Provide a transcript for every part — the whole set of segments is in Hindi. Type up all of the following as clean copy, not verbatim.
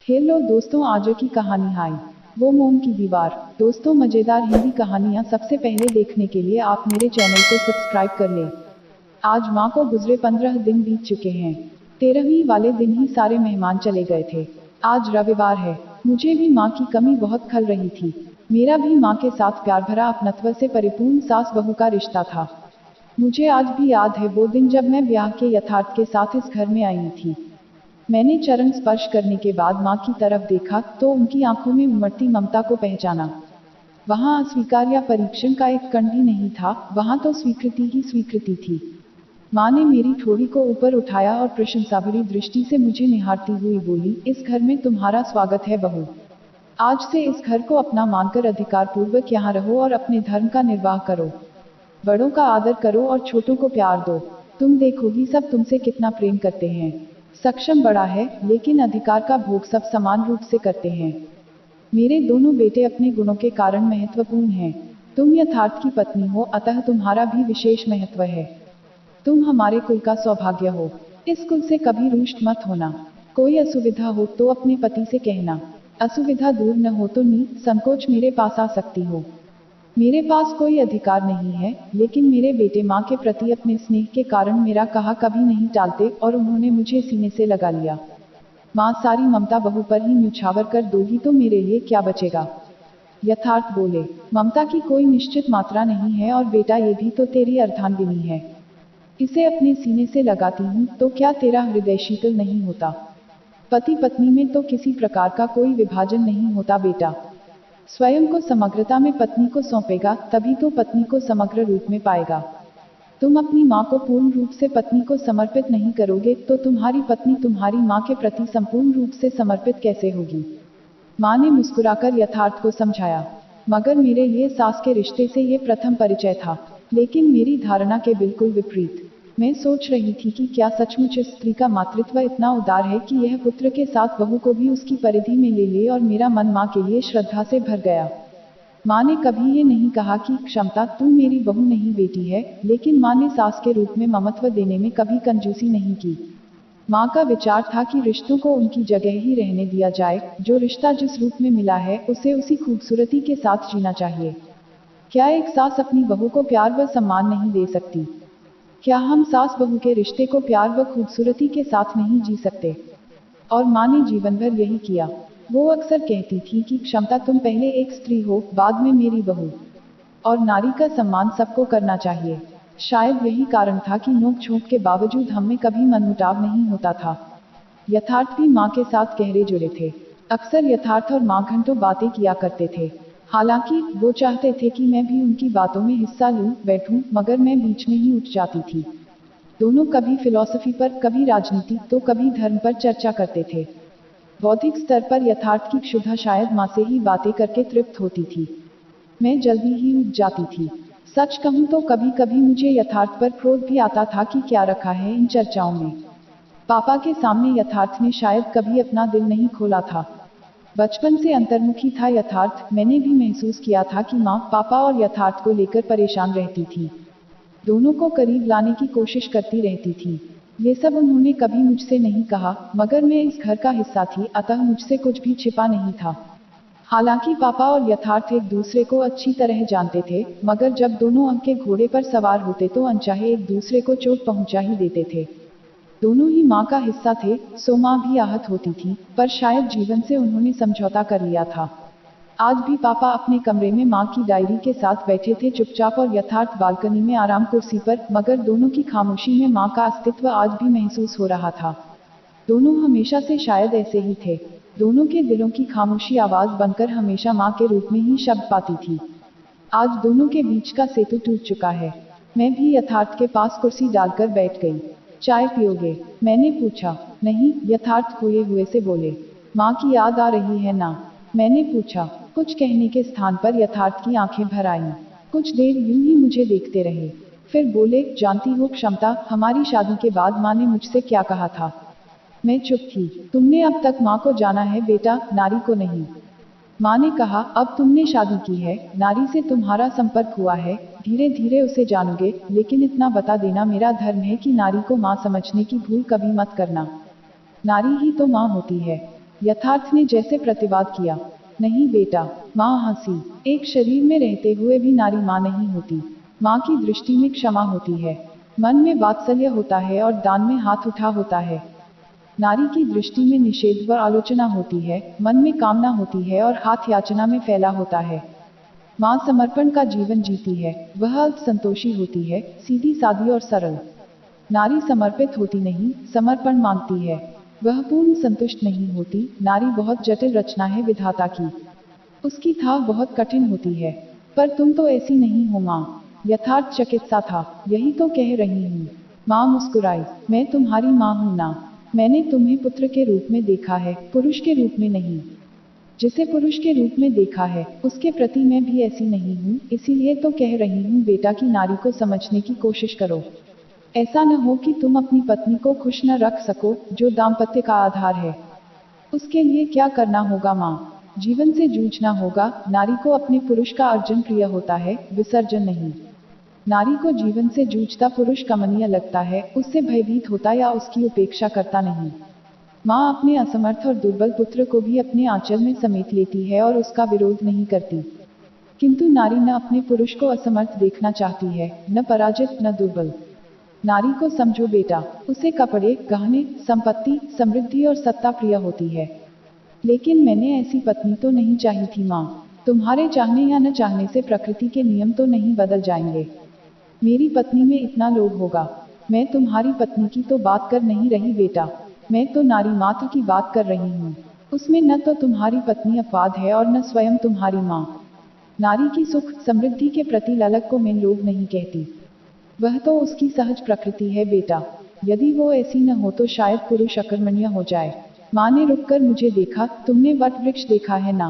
हेलो दोस्तों, आज की कहानी हाय वो मोम की दीवार। दोस्तों, मजेदार हिंदी कहानियाँ सबसे पहले देखने के लिए आप मेरे चैनल को सब्सक्राइब कर लें। आज माँ को गुजरे 15 दिन बीत चुके हैं। 13वीं वाले दिन ही सारे मेहमान चले गए थे। आज रविवार है। मुझे भी माँ की कमी बहुत खल रही थी। मेरा भी माँ के साथ प्यार भरा अपनत्व से परिपूर्ण सास बहू का रिश्ता था। मुझे आज भी याद है वो दिन जब मैं ब्याह के यथार्थ के साथ इस घर में आई थी। मैंने चरण स्पर्श करने के बाद माँ की तरफ देखा तो उनकी आंखों में उमड़ती ममता को पहचाना। वहाँ अस्वीकार या परीक्षण का एक कण भी नहीं था, वहाँ तो स्वीकृति ही स्वीकृति थी। माँ ने मेरी ठोड़ी को ऊपर उठाया और प्रशंसा भरी दृष्टि से मुझे निहारती हुई बोली, इस घर में तुम्हारा स्वागत है बहू। आज से इस घर को अपना मानकर अधिकार पूर्वक यहाँ रहो और अपने धर्म का निर्वाह करो। बड़ों का आदर करो और छोटों को प्यार दो। तुम देखोगी सब तुमसे कितना प्रेम करते हैं। सक्षम बड़ा है, लेकिन अधिकार का भोग सब समान रूप से करते हैं। मेरे दोनों बेटे अपने गुणों के कारण महत्वपूर्ण हैं। तुम यथार्थ की पत्नी हो, अतः तुम्हारा भी विशेष महत्व है। तुम हमारे कुल का सौभाग्य हो। इस कुल से कभी रुष्ट मत होना। कोई असुविधा हो तो अपने पति से कहना। असुविधा दूर न हो तो संकोच मेरे पास आ सकती हो। मेरे पास कोई अधिकार नहीं है, लेकिन मेरे बेटे माँ के प्रति अपने स्नेह के कारण मेरा कहा कभी नहीं टालते और उन्होंने मुझे सीने से लगा लिया। माँ सारी ममता बहू पर ही न्यौछावर कर दोगी तो मेरे लिए क्या बचेगा। यथार्थ बोले, ममता की कोई निश्चित मात्रा नहीं है और बेटा ये भी तो तेरी अर्धांगिनी है। इसे अपने सीने से लगाती हूँ तो क्या तेरा हृदय शीतल नहीं होता। पति पत्नी में तो किसी प्रकार का कोई विभाजन नहीं होता बेटा। स्वयं को समग्रता में पत्नी को सौंपेगा, तभी तो पत्नी को समग्र रूप में पाएगा। तुम अपनी माँ को पूर्ण रूप से पत्नी को समर्पित नहीं करोगे तो तुम्हारी पत्नी तुम्हारी माँ के प्रति संपूर्ण रूप से समर्पित कैसे होगी। माँ ने मुस्कुराकर यथार्थ को समझाया। मगर मेरे लिए सास के रिश्ते से ये प्रथम परिचय था, लेकिन मेरी धारणा के बिल्कुल विपरीत। मैं सोच रही थी कि क्या सचमुच इस स्त्री का मातृत्व इतना उदार है कि यह पुत्र के साथ बहू को भी उसकी परिधि में ले ले, और मेरा मन माँ के लिए श्रद्धा से भर गया। माँ ने कभी ये नहीं कहा कि क्षमता तू मेरी बहू नहीं बेटी है, लेकिन माँ ने सास के रूप में ममत्व देने में कभी कंजूसी नहीं की। माँ का विचार था कि रिश्तों को उनकी जगह ही रहने दिया जाए, जो रिश्ता जिस रूप में मिला है उसे उसी खूबसूरती के साथ जीना चाहिए। क्या एक सास अपनी बहू को प्यार व सम्मान नहीं दे सकती? क्या हम सास बहू के रिश्ते को प्यार व खूबसूरती के साथ नहीं जी सकते? और माँ ने जीवन भर यही किया। वो अक्सर कहती थी कि क्षमता तुम पहले एक स्त्री हो, बाद में मेरी बहू। और नारी का सम्मान सबको करना चाहिए। शायद यही कारण था कि नोक झोंक के बावजूद हम में कभी मनमुटाव नहीं होता था। यथार्थ भी माँ के साथ गहरे जुड़े थे। अक्सर यथार्थ और माँ घंटों बातें किया करते थे। हालांकि वो चाहते थे कि मैं भी उनकी बातों में हिस्सा लूं, बैठूं, मगर मैं बीच में ही उठ जाती थी। दोनों कभी फिलॉसफी पर, कभी राजनीति, तो कभी धर्म पर चर्चा करते थे। बौद्धिक स्तर पर यथार्थ की क्षुधा शायद माँ से ही बातें करके तृप्त होती थी। मैं जल्दी ही उठ जाती थी। सच कहूँ तो कभी कभी मुझे यथार्थ पर क्रोध भी आता था कि क्या रखा है इन चर्चाओं में। पापा के सामने यथार्थ ने शायद कभी अपना दिल नहीं खोला था। बचपन से अंतर्मुखी था यथार्थ। मैंने भी महसूस किया था कि माँ पापा और यथार्थ को लेकर परेशान रहती थी। दोनों को करीब लाने की कोशिश करती रहती थी। ये सब उन्होंने कभी मुझसे नहीं कहा, मगर मैं इस घर का हिस्सा थी, अतः मुझसे कुछ भी छिपा नहीं था। हालांकि पापा और यथार्थ एक दूसरे को अच्छी तरह जानते थे, मगर जब दोनों अंक के घोड़े पर सवार होते तो अनचाहे एक दूसरे को चोट पहुंचा ही देते थे। दोनों ही माँ का हिस्सा थे, सो माँ भी आहत होती थी, पर शायद जीवन से उन्होंने समझौता कर लिया था। आज भी पापा अपने कमरे में माँ की डायरी के साथ बैठे थे चुपचाप, और यथार्थ बालकनी में आराम कुर्सी पर, मगर दोनों की खामोशी में माँ का अस्तित्व आज भी महसूस हो रहा था। दोनों हमेशा से शायद ऐसे ही थे। दोनों के दिलों की खामोशी आवाज बनकर हमेशा माँ के रूप में ही शब्द पाती थी। आज दोनों के बीच का सेतु टूट चुका है। मैं भी यथार्थ के पास कुर्सी डालकर बैठ गई। चाय पियोगे? मैंने पूछा। नहीं, यथार्थ खोए हुए से बोले। माँ की याद आ रही है ना? मैंने पूछा। कुछ कहने के स्थान पर यथार्थ की आंखें भर आईं। कुछ देर यूं ही मुझे देखते रहे, फिर बोले, जानती हो क्षमता, हमारी शादी के बाद माँ ने मुझसे क्या कहा था? मैं चुप थी। तुमने अब तक माँ को जाना है बेटा, नारी को नहीं। माँ ने कहा, अब तुमने शादी की है, नारी से तुम्हारा संपर्क हुआ है, धीरे धीरे उसे जानोगे, लेकिन इतना बता देना मेरा धर्म है कि नारी को माँ समझने की भूल कभी मत करना। नारी ही तो माँ होती है। यथार्थ ने जैसे प्रतिवाद किया। नहीं बेटा, माँ हंसी। एक शरीर में रहते हुए भी नारी माँ नहीं होती। माँ की दृष्टि में क्षमा होती है, मन में वात्सल्य होता है और दान में हाथ उठा होता है। नारी की दृष्टि में निषेध व आलोचना होती है, मन में कामना होती है और हाथ याचना में फैला होता है। माँ समर्पण का जीवन जीती है, वह अल्प संतोषी होती है, सीधी सादी और सरल। नारी समर्पित होती नहीं, समर्पण मांगती है। वह पूर्ण संतुष्ट नहीं होती। नारी बहुत जटिल रचना है विधाता की, उसकी थाह बहुत कठिन होती है। पर तुम तो ऐसी नहीं हो माँ। यथार्थ चकित सा था। यही तो कह रही हूँ। माँ मुस्कुराई। मैं तुम्हारी माँ हूँ ना। मैंने तुम्हें पुत्र के रूप में देखा है, पुरुष के रूप में नहीं। जिसे पुरुष के रूप में देखा है, उसके प्रति मैं भी ऐसी नहीं हूँ, इसीलिए तो कह रही हूँ बेटा कि नारी को समझने की कोशिश करो। ऐसा न हो कि तुम अपनी पत्नी को खुश न रख सको, जो दाम्पत्य का आधार है। उसके लिए क्या करना होगा माँ? जीवन से जूझना होगा। नारी को अपने पुरुष का अर्जन प्रिय होता है, विसर्जन नहीं। नारी को जीवन से जूझता पुरुष कमनीय लगता है, उससे भयभीत होता या उसकी उपेक्षा करता नहीं। माँ अपने असमर्थ और दुर्बल पुत्र को भी अपने आंचल में समेट लेती है और उसका विरोध नहीं करती। किंतु नारी न अपने पुरुष को असमर्थ देखना चाहती है, न पराजित न दुर्बल। नारी को समझो बेटा, उसे कपड़े, गहने, संपत्ति, समृद्धि और सत्ता प्रिय होती है। लेकिन मैंने ऐसी पत्नी तो नहीं चाही थी माँ। तुम्हारे चाहने या न चाहने से प्रकृति के नियम तो नहीं बदल जाएंगे। मेरी पत्नी में इतना लोभ होगा। मैं तुम्हारी पत्नी की तो बात कर नहीं रही बेटा, मैं तो नारी मात्र की बात कर रही हूँ। उसमें न तो तुम्हारी पत्नी अपवाद है और न स्वयं तुम्हारी माँ। नारी की सुख समृद्धि के प्रति ललक को मैं लोभ नहीं कहती। वह तो उसकी सहज प्रकृति है बेटा। यदि वो ऐसी न हो तो शायद पुरुष अकर्मण्य हो जाए। माँ ने रुककर मुझे देखा। तुमने वट वृक्ष देखा है ना?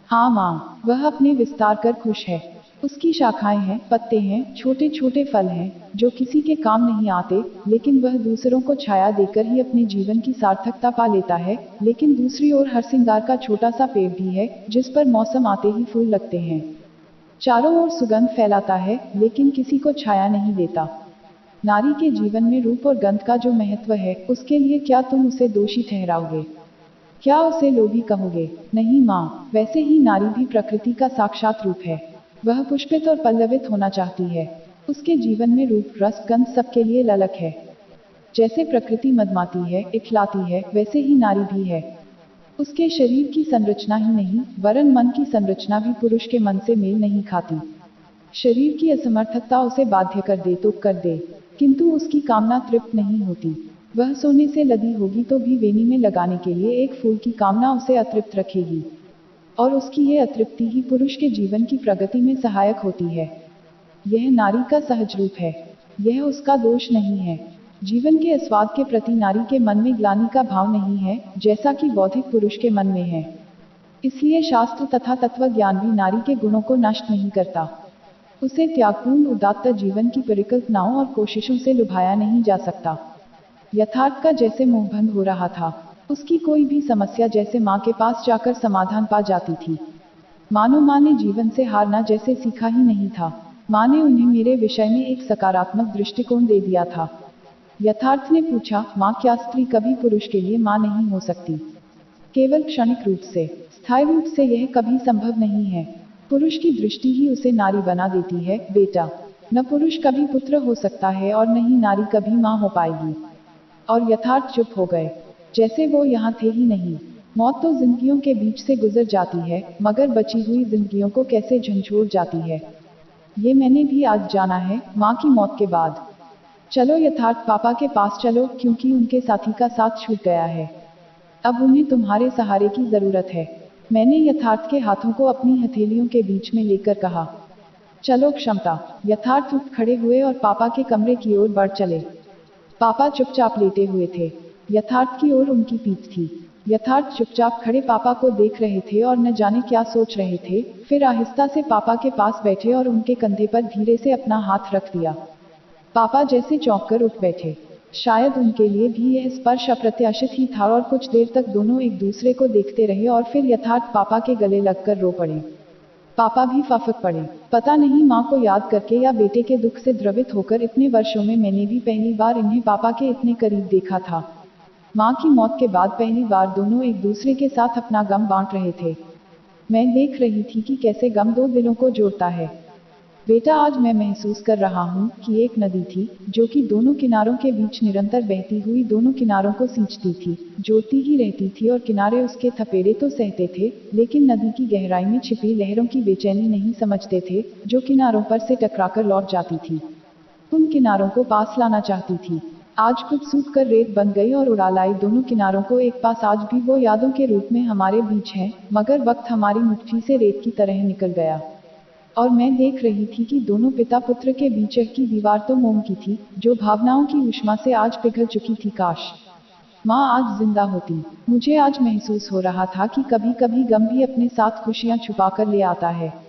हाँ माँ, वह अपने विस्तार कर खुश है। उसकी शाखाएं हैं, पत्ते हैं, छोटे छोटे फल हैं, जो किसी के काम नहीं आते, लेकिन वह दूसरों को छाया देकर ही अपने जीवन की सार्थकता पा लेता है। लेकिन दूसरी ओर हरसिंगार का छोटा सा पेड़ भी है, जिस पर मौसम आते ही फूल लगते हैं। चारों ओर सुगंध फैलाता है, लेकिन किसी को छाया नहीं देता। नारी के जीवन में रूप और गंध का जो महत्व है, उसके लिए क्या तुम उसे दोषी ठहराओगे? क्या उसे लोभी कहोगे? नहीं माँ, वैसे ही नारी भी प्रकृति का साक्षात रूप है। वह पुष्पित और पल्लवित होना चाहती है। उसके जीवन में रूप, रस, गंध सबके लिए ललक है। जैसे प्रकृति मदमाती है, इखलाती है, वैसे ही नारी भी है। उसके शरीर की संरचना ही नहीं, वरन मन की संरचना भी पुरुष के मन से मेल नहीं खाती। शरीर की असमर्थता उसे बाध्य कर दे तो कर दे, किंतु उसकी कामना तृप्त नहीं होती। वह सोने से लदी होगी तो भी वेणी में लगाने के लिए एक फूल की कामना उसे अतृप्त रखेगी। और उसकी ये अतृप्ति ही पुरुष के जीवन की प्रगति में सहायक होती है। यह नारी का सहज रूप है, यह उसका दोष नहीं है। जीवन के आस्वाद के प्रति नारी के मन में ग्लानि का भाव नहीं है, जैसा कि बौद्धिक पुरुष के मन में है। इसलिए शास्त्र तथा तत्व ज्ञान भी नारी के गुणों को नष्ट नहीं करता। उसे त्यागपूर्ण उदात्त जीवन की परिकल्पनाओं और कोशिशों से लुभाया नहीं जा सकता। यथार्थ का जैसे मोहभंग हो रहा था, उसकी कोई भी समस्या जैसे माँ के पास जाकर समाधान पा जाती थी। मानो माँ ने जीवन से हारना जैसे सीखा ही नहीं था। माँ ने उन्हें मेरे विषय में एक सकारात्मक दृष्टिकोण दे दिया था। यथार्थ ने पूछा, माँ क्या स्त्री कभी पुरुष के लिए माँ नहीं हो सकती? केवल क्षणिक रूप से, स्थायी रूप से यह कभी संभव नहीं है। पुरुष की दृष्टि ही उसे नारी बना देती है बेटा। न पुरुष कभी पुत्र हो सकता है और न ही नारी कभी माँ हो पाएगी। और यथार्थ चुप हो गए, जैसे वो यहाँ थे ही नहीं। मौत तो जिंदगियों के बीच से गुजर जाती है, मगर बची हुई जिंदगियों को कैसे झंझोर जाती है, ये मैंने भी आज जाना है, माँ की मौत के बाद। चलो यथार्थ पापा के पास चलो, क्योंकि उनके साथी का साथ छूट गया है। अब उन्हें तुम्हारे सहारे की जरूरत है। मैंने यथार्थ के हाथों को अपनी हथेलियों के बीच में लेकर कहा, चलो क्षमता। यथार्थ उठ खड़े हुए और पापा के कमरे की ओर बढ़ चले। पापा चुपचाप लेटे हुए थे, यथार्थ की ओर उनकी पीठ थी। यथार्थ चुपचाप खड़े पापा को देख रहे थे और न जाने क्या सोच रहे थे। फिर आहिस्ता से पापा के पास बैठे और उनके कंधे पर धीरे से अपना हाथ रख दिया। पापा जैसे चौंक कर उठ बैठे। शायद उनके लिए भी यह स्पर्श अप्रत्याशित ही था और कुछ देर तक दोनों एक दूसरे को देखते रहे और फिर यथार्थ पापा के गले लगकर रो पड़े। पापा भी फाफक पड़े। पता नहीं माँ को याद करके या बेटे के दुख से द्रवित होकर, इतने वर्षों में मैंने भी पहली बार इन्हें पापा के इतने करीब देखा था। माँ की मौत के बाद पहली बार दोनों एक दूसरे के साथ अपना गम बांट रहे थे। मैं देख रही थी कि कैसे गम दो दिलों को जोड़ता है। बेटा, आज मैं महसूस कर रहा हूँ कि एक नदी थी, जो कि दोनों किनारों के बीच निरंतर बहती हुई दोनों किनारों को सींचती थी, जोड़ती ही रहती थी, और किनारे उसके थपेड़े तो सहते थे, लेकिन नदी की गहराई में छिपी लहरों की बेचैनी नहीं समझते थे, जो किनारों पर से टकराकर लौट जाती थी। उन किनारों को पास लाना चाहती थी। आज कुछ सूख कर रेत बन गई और उड़ा लाई दोनों किनारों को एक पास। आज भी वो यादों के रूप में हमारे बीच हैं, मगर वक्त हमारी मुट्ठी से रेत की तरह निकल गया। और मैं देख रही थी कि दोनों पिता पुत्र के बीच की दीवार तो मोम की थी, जो भावनाओं की ऊष्मा से आज पिघल चुकी थी। काश माँ आज जिंदा होती। मुझे आज महसूस हो रहा था कि कभी कभी गम भी अपने साथ खुशियाँ छुपा कर ले आता है।